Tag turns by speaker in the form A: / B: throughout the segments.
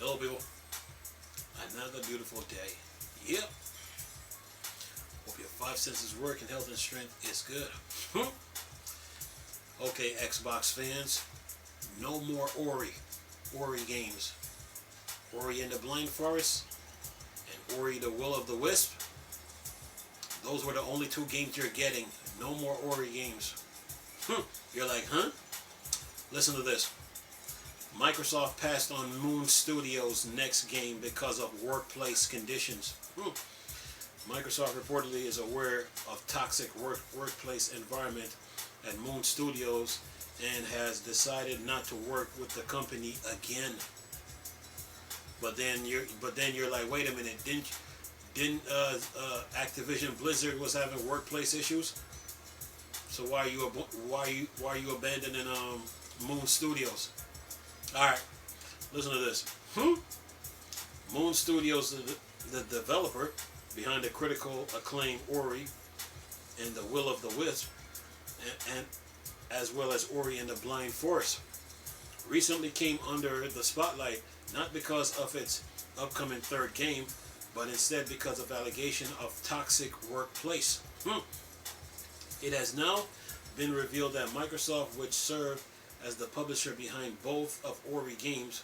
A: Hello, people. Another beautiful day. Yep. Hope your five senses work and health and strength is good. Okay, Xbox fans. No more Ori games. Ori and the Blind Forest and Ori the Will of the Wisp. Those were the only two games you're getting. No more Ori games. You're like, huh? Listen to this. Microsoft passed on Moon Studios' next game because of workplace conditions. Microsoft reportedly is aware of toxic workplace environment at Moon Studios and has decided not to work with the company again. But then you're like, wait a minute, didn't Activision Blizzard was having workplace issues? So why are you abandoning Moon Studios? All right, listen to this. Moon Studios, the developer behind the critical acclaim Ori and the Will of the Wisp, and as well as Ori and the Blind Forest, recently came under the spotlight not because of its upcoming third game, but instead because of allegation of toxic workplace. It has now been revealed that Microsoft, which served as the publisher behind both of Ori games,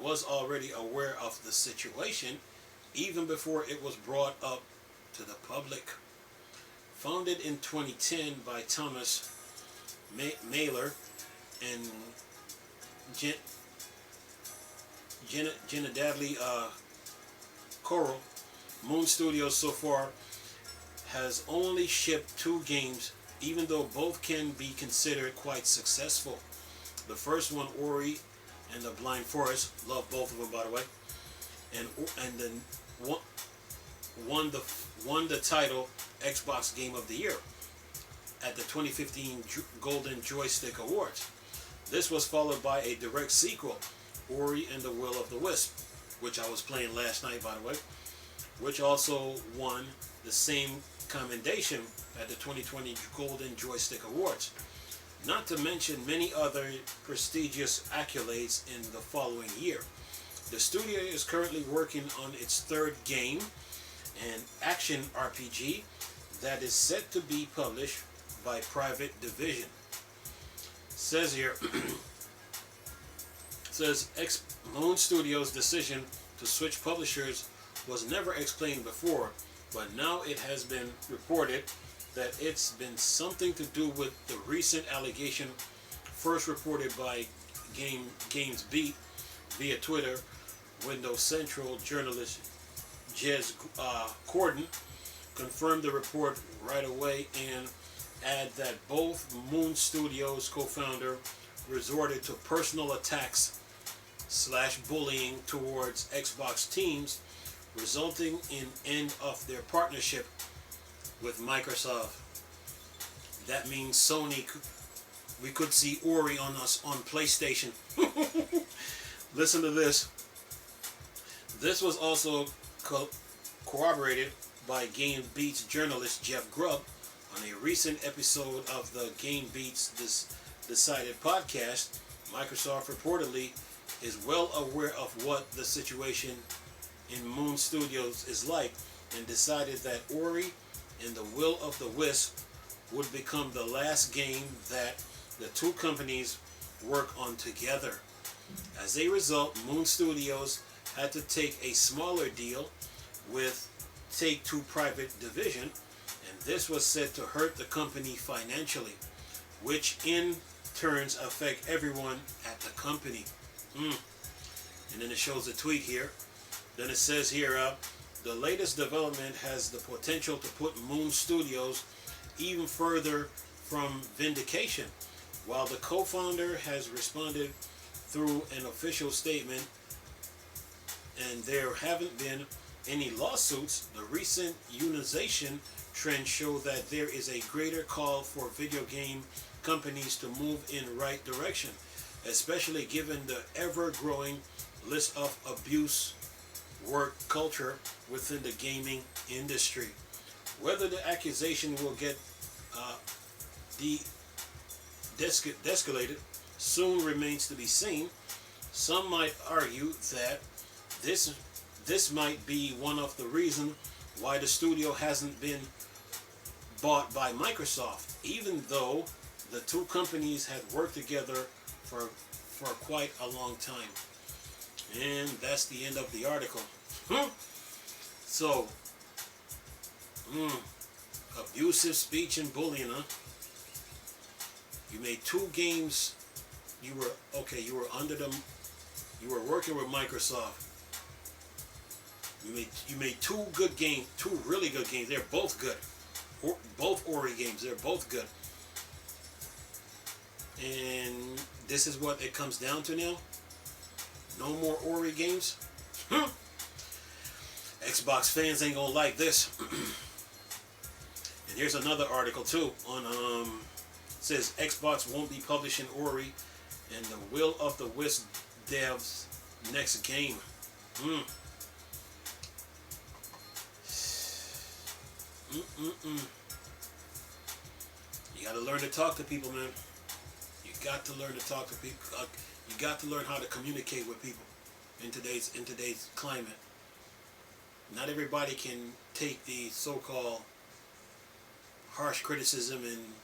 A: was already aware of the situation even before it was brought up to the public. Founded in 2010 by Thomas Mailer and Jenna Dadley Coral, Moon Studios so far has only shipped 2 games, even though both can be considered quite successful. The first one, Ori and the Blind Forest, love both of them by the way, and then won the title Xbox Game of the Year at the 2015 Golden Joystick Awards. This was followed by a direct sequel, Ori and the Will of the Wisp, which I was playing last night by the way, which also won the same commendation at the 2020 Golden Joystick Awards. Not to mention many other prestigious accolades in the following year. The studio is currently working on its third game, an action RPG that is set to be published by Private Division. Says here, Moon Studios' decision to switch publishers was never explained before, but now it has been reported that it's been something to do with the recent allegation first reported by GamesBeat via Twitter. Windows Central journalist Jez Corden confirmed the report right away and added that both Moon Studios co-founder resorted to personal attacks / bullying towards Xbox teams, resulting in end of their partnership with Microsoft. That means Sony, we could see Ori on us on PlayStation. Listen to this. This was also corroborated by GameBeat's journalist Jeff Grubb on a recent episode of the GameBeat's Decided podcast. Microsoft reportedly is well aware of what the situation in Moon Studios is like and decided that Ori and the Will of the Wisp would become the last game that the two companies work on together. As a result, Moon Studios had to take a smaller deal with Take-Two Private Division, and this was said to hurt the company financially, which in turns affect everyone at the company. And then it shows a tweet here. Then it says here, the latest development has the potential to put Moon Studios even further from vindication. While the co-founder has responded through an official statement and there haven't been any lawsuits, the recent unionization trends show that there is a greater call for video game companies to move in right direction, especially given the ever-growing list of abuse work culture within the gaming industry. Whether the accusation will get de-escalated soon remains to be seen. Some might argue that this this might be one of the reasons why the studio hasn't been bought by Microsoft, even though the two companies had worked together for quite a long time. And that's the end of the article. So, abusive speech and bullying, huh? You made two games. You were okay. You were under them. You were working with Microsoft. You made two good games, two really good games. They're both good. Both Ori games. They're both good. And this is what it comes down to now. No more Ori games. Xbox fans ain't gonna like this. And here's another article too on says Xbox won't be publishing Ori and the Will of the Wisp devs next game. You gotta learn to talk to people, man. You got to learn to talk to people. You got to learn how to communicate with people in today's climate. Not everybody can take the so-called harsh criticism and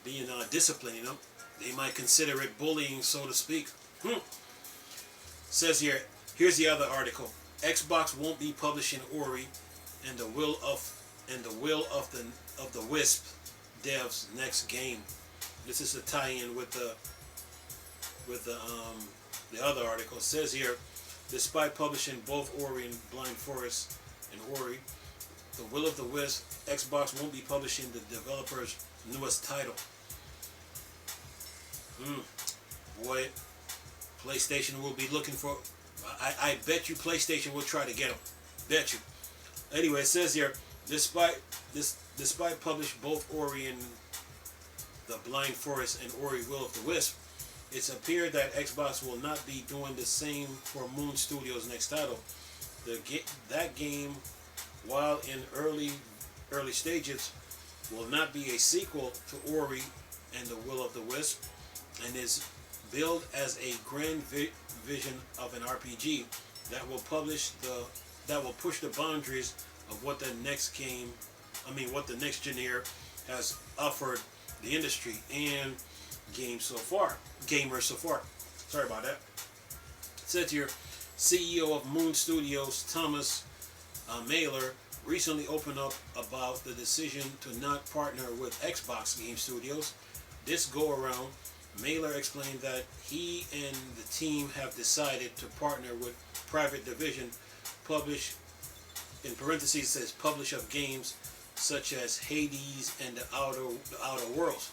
A: being disciplined. You know, they might consider it bullying, so to speak. Says here. Here's the other article. Xbox won't be publishing Ori and the Will of the Wisp devs next game. This is a tie-in with the other article. It says here, despite publishing both Ori and Blind Forest and Ori, the Will of the Wisp, Xbox won't be publishing the developer's newest title. Boy, PlayStation will be looking for. I bet you PlayStation will try to get them. Bet you. Anyway, it says here, despite publishing both Ori and the Blind Forest and Ori Will of the Wisp, it's appeared that Xbox will not be doing the same for Moon Studios' next title. That game, while in early stages, will not be a sequel to Ori and the Will of the Wisp, and is billed as a grand vision of an RPG that will push the boundaries of what the next generation has offered the industry and gamers so far. Sorry about that. It says here, CEO of Moon Studios, Thomas Mailer, recently opened up about the decision to not partner with Xbox Game Studios. This go around, Mailer explained that he and the team have decided to partner with private division, publish, in parentheses says, publish of games such as Hades and the Outer Worlds.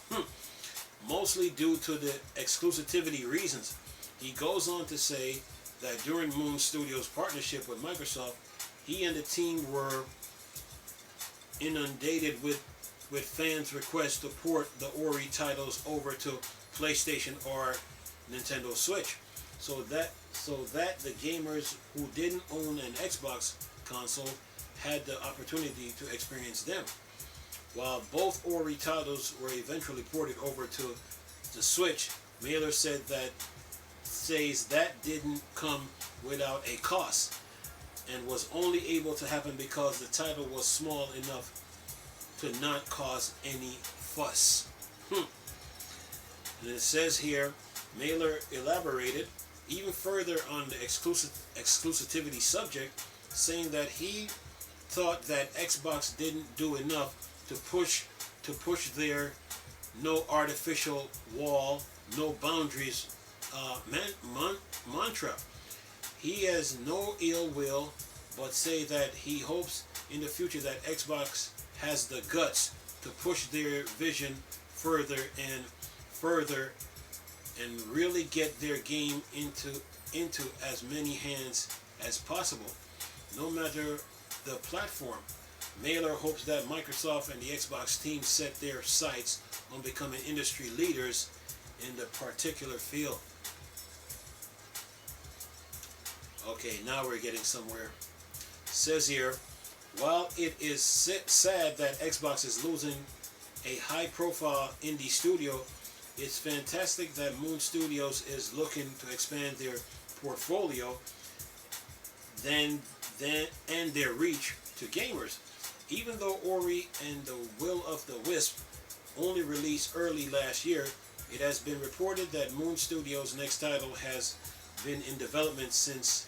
A: Mostly due to the exclusivity reasons. He goes on to say that during Moon Studios' partnership with Microsoft, he and the team were inundated with fans' requests to port the Ori titles over to PlayStation or Nintendo Switch, so that the gamers who didn't own an Xbox console had the opportunity to experience them. While both Ori titles were eventually ported over to the Switch, Mailer says that didn't come without a cost and was only able to happen because the title was small enough to not cause any fuss. And it says here, Mailer elaborated even further on the exclusivity subject, saying that he thought that Xbox didn't do enough to push their no artificial wall, no boundaries mantra. He has no ill will, but say that he hopes in the future that Xbox has the guts to push their vision further and really get their game into as many hands as possible, no matter the platform. Mailer hopes that Microsoft and the Xbox team set their sights on becoming industry leaders in the particular field. Okay, now we're getting somewhere. Says here, while it is sad that Xbox is losing a high-profile indie studio, it's fantastic that Moon Studios is looking to expand their portfolio and their reach to gamers. Even though Ori and the Will of the Wisp only released early last year, it has been reported that Moon Studios' next title has been in development since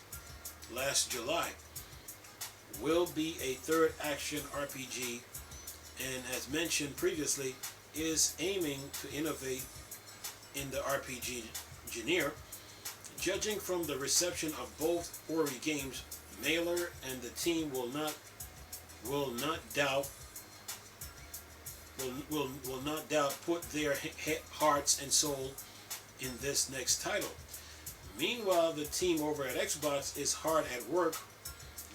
A: last July. Will be a third action RPG, and as mentioned previously, is aiming to innovate in the RPG genre. Judging from the reception of both Ori games, Mailer and the team will not doubt put their hearts and soul in this next title. Meanwhile, the team over at Xbox is hard at work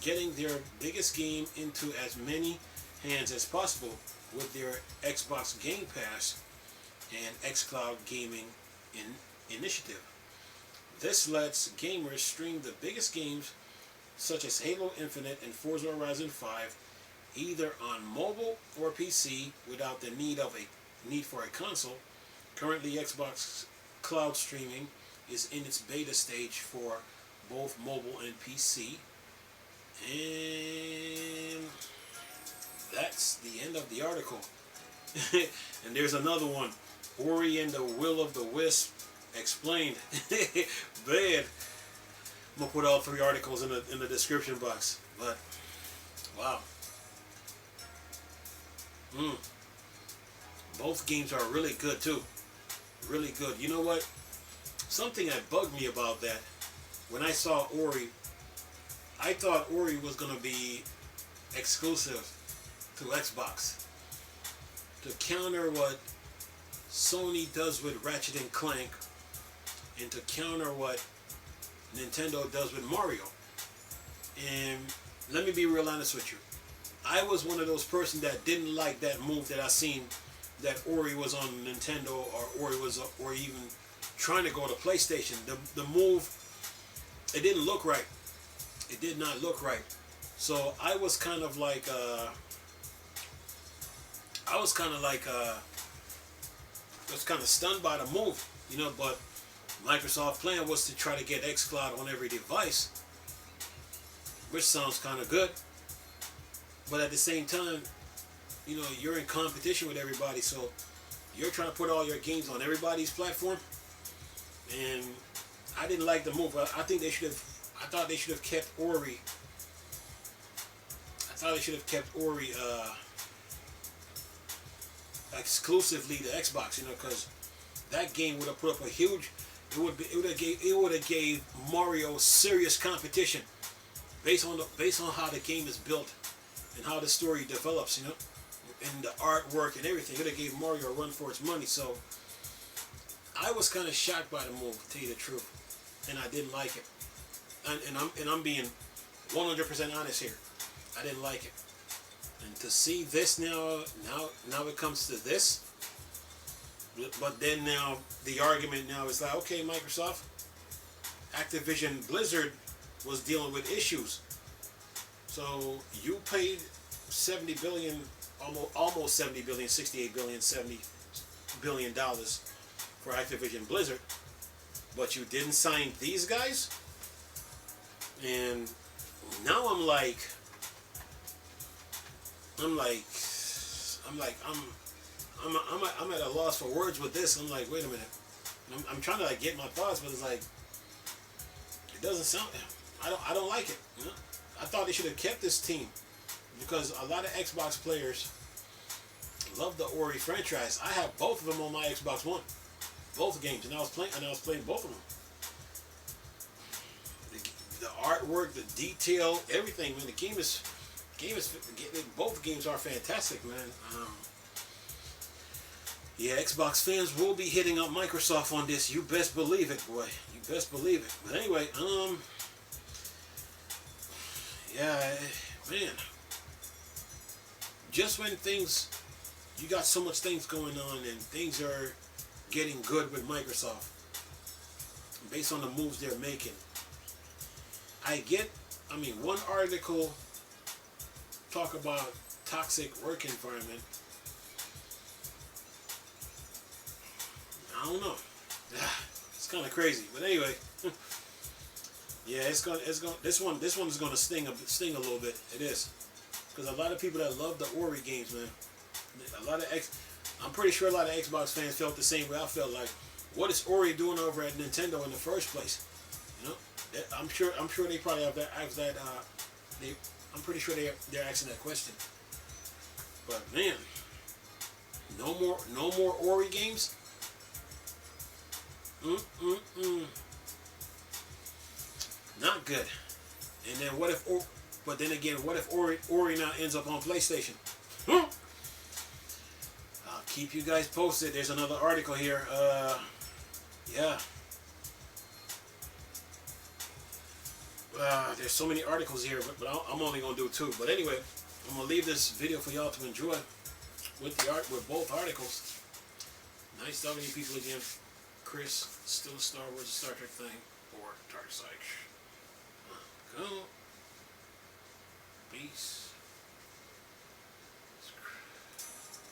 A: getting their biggest game into as many hands as possible with their Xbox Game Pass and xCloud gaming initiative. This lets gamers stream the biggest games such as Halo Infinite and Forza Horizon 5 either on mobile or PC without the need for a console. Currently, Xbox Cloud streaming is in its beta stage for both mobile and PC. And that's the end of the article. And there's another one. Ori and the Will of the Wisp explained. Bad. I'm gonna put all three articles in the description box. But wow. Both games are really good too. Really good. You know what? Something that bugged me about that, when I saw Ori, I thought Ori was gonna be exclusive to Xbox. To counter what Sony does with Ratchet and Clank, and to counter what Nintendo does with Mario. And let me be real honest with you. I was one of those person that didn't like that move that I seen that Ori was on Nintendo, or even trying to go to PlayStation. The move, it didn't look right. It did not look right. So I was kind of like was kind of stunned by the move, you know, but Microsoft's plan was to try to get xCloud on every device, which sounds kind of good. But at the same time, you know, you're in competition with everybody, so you're trying to put all your games on everybody's platform. And I didn't like the move. I thought they should have kept Ori. Exclusively to Xbox, you know, because that game would have put up a huge. It would have gave Mario serious competition, based on how the game is built and how the story develops, you know, and the artwork and everything. It would have gave Mario a run for its money. So I was kind of shocked by the move, to tell you the truth, and I didn't like it. And I'm being 100% honest here. I didn't like it. And to see this now it comes to this. But then now the argument now is like, okay, Microsoft, Activision Blizzard was dealing with issues. So you paid $70 billion, almost $70 billion, $68 billion, $70 billion for Activision Blizzard, but you didn't sign these guys. And now I'm at a loss for words with this. I'm like, wait a minute. I'm trying to like get my thoughts, but it's like, it doesn't sound. I don't like it. You know? I thought they should have kept this team, because a lot of Xbox players love the Ori franchise. I have both of them on my Xbox One, both games, and I was playing both of them. The artwork, the detail, everything. Man, both games are fantastic, man. Yeah, Xbox fans will be hitting up Microsoft on this. You best believe it, boy. You best believe it. But anyway, yeah, man. Just when you got so much things going on and things are getting good with Microsoft, based on the moves they're making. One article talk about toxic work environment, I don't know. It's kind of crazy, but anyway, yeah, this one is gonna sting a little bit. It is, because a lot of people that love the Ori games, man, I'm pretty sure a lot of Xbox fans felt the same way I felt. Like, what is Ori doing over at Nintendo in the first place? You know, I'm sure they probably have asked that. I'm pretty sure they're asking that question. But man, no more Ori games. Not good. And then what if? But then again, what if Ori now ends up on PlayStation? I'll keep you guys posted. There's another article here. Yeah. There's so many articles here, but I'm only gonna do 2. But anyway, I'm gonna leave this video for y'all to enjoy with both articles. Nice talking to you people again. Chris, still a Star Wars, Star Trek thing, or Dark Side. Go. Peace.